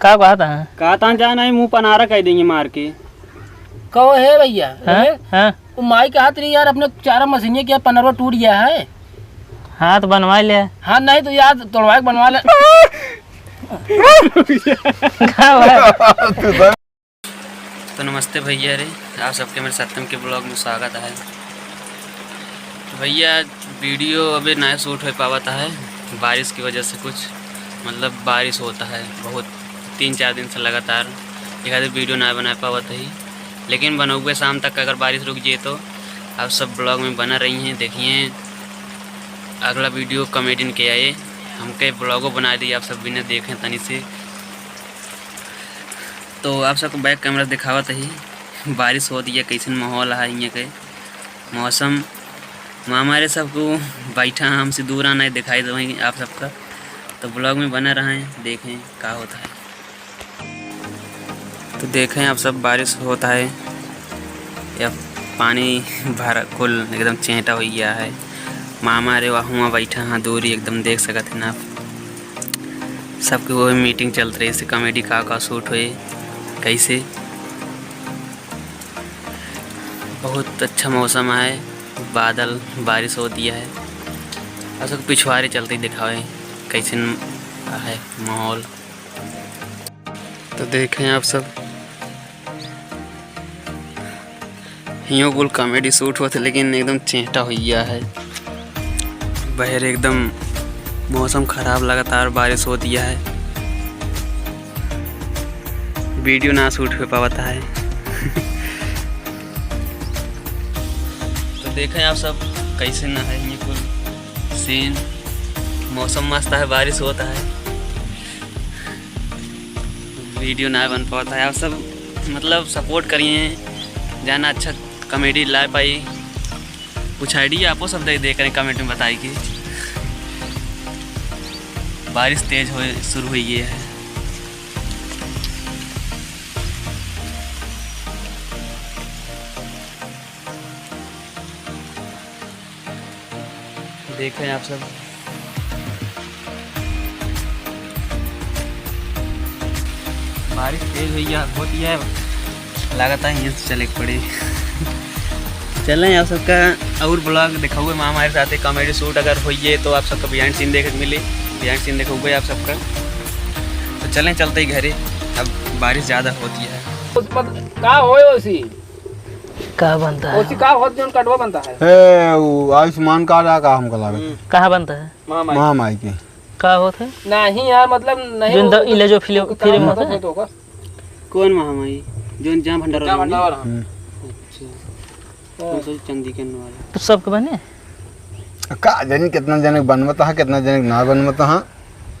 का कहता है? कहता जाना है मुँह पनारा कह देंगे मार के। कहो है भैया हाँ वो माई के हाथ नहीं यार, अपने चारा मशीन क्या पनरवा टूट गया है। हाँ तो बनवा ले। हाँ नहीं तो यार तोड़वा के बनवा ले। तो नमस्ते भैया रे, आप सबके मेरे सत्यम के ब्लॉग में स्वागत है। भैया वीडियो अभी नया शूट हो पाता है, बारिश की वजह से कुछ मतलब बारिश होता है बहुत 3-4 दिन से लगातार, एक आधे वीडियो ना बना पाता ही, लेकिन बनोगे शाम तक अगर बारिश रुक जाए तो आप सब ब्लॉग में बना रही हैं। देखिए अगला वीडियो कॉमेडी के आए हमके ब्लॉगो बना दिए, आप सब भी ने देखें तनी से। तो आप सबको बैक कैमरा दिखावत ही बारिश हो दी है, कैसन माहौल है यहाँ के मौसम। हमारे सबको बैठा हमसे दूर आना दिखाई देंगे आप सबका, तो ब्लॉग में बना रहें, देखें क्या होता है। तो देखें आप सब बारिश होता है या पानी भर कुल एकदम चेहटा हो गया है। हमारे वहाँ बैठा हाँ दूरी एकदम देख सकते हैं आप सबके। वो मीटिंग चल रही है कॉमेडी का शूट हुए कैसे। बहुत अच्छा मौसम है, बादल बारिश हो दिया है, और सब पिछवाड़े चलते दिखावे कैसे है माहौल। तो देखें आप सब यूँ कुल कॉमेडी शूट हुआ था, लेकिन एकदम चेहटा हो गया है। बाहर एकदम मौसम ख़राब, लगातार बारिश हो दिया है, वीडियो ना शूट हो पाता है। तो देखें आप सब कैसे ना है ये कुल सीन। मौसम मस्त है, बारिश होता है, वीडियो ना बन पाता है। आप सब मतलब सपोर्ट करिए, जाना अच्छा कॉमेडी ला पाई। कुछ आइडिया आपको सब दे करें कमेंट में बताइए। बारिश तेज हो शुरू हुई है। देखें आप सब बारिश तेज हुई है, होती है, लगातार यहीं से चले पड़े। चलें आप सबका और ब्लॉग दिखाओगे माँ हमारे साथ कॉमेडी शूट अगर होइए तो आप सबका बिहाइंड सीन देखने मिले, बिहाइंड सीन देखोगे आप सबका। तो चलें चलते ही घरे, अब बारिश ज़्यादा होती है। का होए ओसी कहाँ बनता है? ओसी का होत जोन कटवा बनता है। ए वो आयुष्मान कार्ड आ का हमको लागत कहाँ बनता है? महामाई के का होता है? नहीं यार मतलब नहीं जो इले जो फिल्म होता है। कौन महामाई जो जहाँ भंडारा चंदी के वाला तो सबके बने का जानी कितना जने बनवता है, कितना जने ना बनवता है,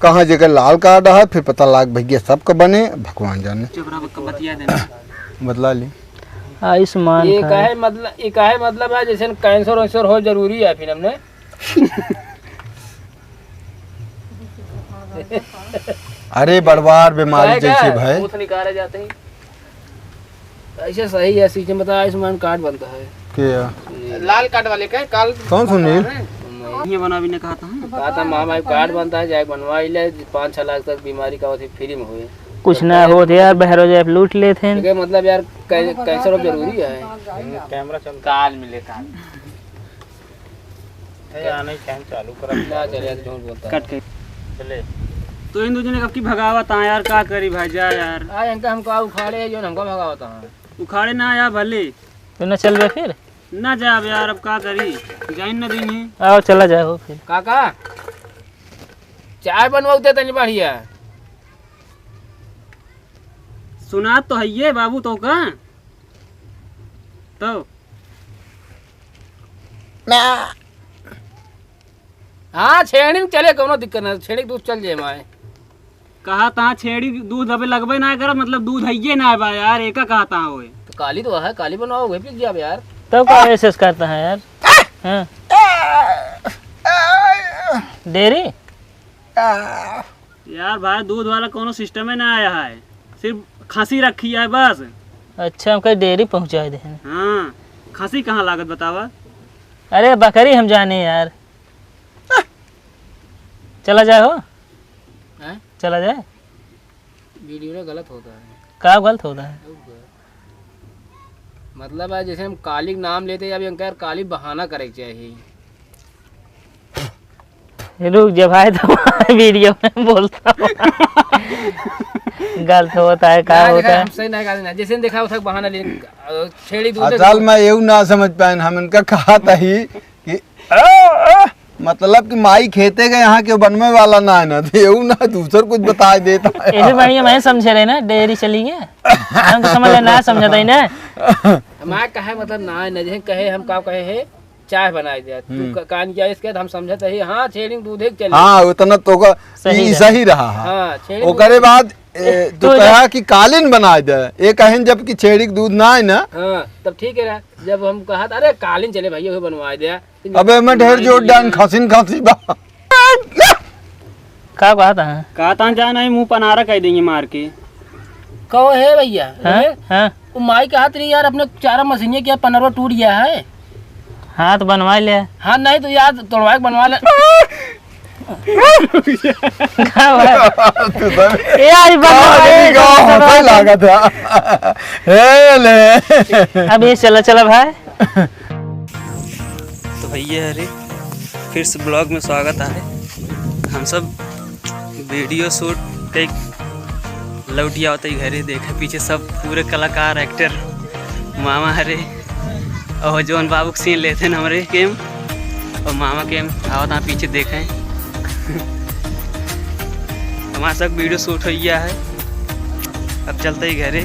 कहाँ जगह लाल कार्ड है, फिर पता लाग भैया सबका बने, भगवान जाने। बतिया देना बदला ली आयुष्मान ये का है मतलब है जैसे कैंसर वैंसर हो जरूरी है फिल्म में। अरे बड़बार बीमारी जैसे भाई मुंह निकाले जाते हैं ऐसे सही है सीजन बता। आयुष्मान कार्ड बनता है के लाल कार्ड वाले का काल कौन सुनील ये बना भी ने कहा था महामारी कार्ड बनता है, जाए बनवा ले 5-6 लाख तक बीमारी का होती फ्री में हुए। कुछ ना हो यार, बहरो जाए लूट लेते हैं। मतलब यार कैंसर अब जरूरी है। कैमरा चल काल मिले काल आने कैम चालू कर ना चले झूठ बोलता कट के चले। तो इन दूसरे ने कब की भगावत है यार, का करी भाई जा यार। आज इनका हमको उखाड़े जो हमको भगावता है। उखाड़े ना यार भले तो न चल रहे फिर ना जा यार, अब का करी जाइन न दी। आओ चला जाए हो फिर। काका चाय बनवाते तनी बढ़िया सुना तो है ये बाबू तो का तो हाँ छेड़ी में चले कोनो दिक्कत नहीं, छेड़ी दूध चल जाए माए। कहा था छेड़ी दूध अबे लगबे ना कर, मतलब दूध है ना बा यार, एका कहा था ओए। तो काली तो है, काली बनवाओ वही पिक जाब यार। तब का ऐसे करता है यार। हाँ डेरी यार भाई दूध वाला कोनो सिस्टम में ना आया है, सिर्फ खांसी रखी है बस। अच्छा हम कहीं डेयरी पहुँचा दे। हाँ खांसी कहाँ लागत बतावा। अरे बकरी हम जाने यार। चला जाए हो, चला जाए वीडियो में गलत होता है। क्या गलत होता है? मतलब है जैसे हम काली नाम लेते हैं, अभी अंकर काली बहाना करे चाहिए। रुक जा भाई, तो वीडियो में बोलता हूँ। गलत होता है, क्या होता है? हम सही नहीं कहते, जैसे देखा उठा बहाना ले छेड़ी दूध असल मैं यू ना समझ पाए, हम इनका कहा था ही कि मतलब कि माई खेते गए यहाँ के बनने वाला ना है ना, तो यू ना दूसर कुछ बता देता है। ऐसे बढ़िया मैं समझे रहे ना, डेयरी चली गया। हम तो समझ ना समझा था ना। हमारा कहे मतलब ना है, जैसे कहे हम का कहे है चाय बनाई दिया, तू कान किया इसके हम समझते ही हाँ छेड़ी दूध एक चली। हाँ उतना तो सही रहा। हाँ छेड़ी ओकरे बाद तो कहा कि कालीन बना दे, ये कहें जबकि छेड़ी के दूध ना है ना। हाँ तब ठीक है। जब हम कहा था अरे कालीन चले भैया बनवा दिया, अबे मैं ढेर जोर डान खसीन खांसी बा। क्या कहा था? कहा था जाना है मुँह पनारा कह देंगे मार के। कहो है भैया हाँ वो माई के हाथ नहीं यार, अपने चारा मशीन क्या पनरवा टूट गया है। हाँ तो बनवा ले। हाँ नहीं तो यार तोड़वा के बनवा ले। लगा था। अब ये चला चला भाई। तो भैया अरे फिर से ब्लॉग में स्वागत है। हम सब वीडियो शूट के लौटिया होता ही घरे देखे पीछे सब पूरे कलाकार एक्टर मामा हरे और जौन बाबू के सीन लेते हैं हमारे केम और मामा केम आवत यहाँ पीछे देखें। हमारा सब वीडियो शूट हो गया है, अब चलते ही घरे।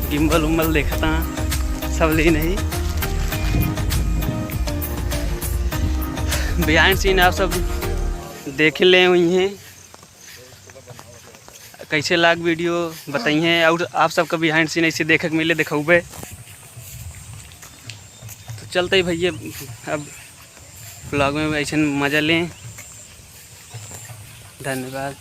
गिम्बल उम्बल देखता सब ले नहीं बिहाइंड सीन आप सब देख ले हुई हैं। कैसे लाग वीडियो बताइए और आप सबका बिहाइंड सीन ऐसे देखे के मिले दिखाऊबे। तो चलते ही भैया अब ब्लॉग में ऐसे मज़ा लें। धन्यवाद।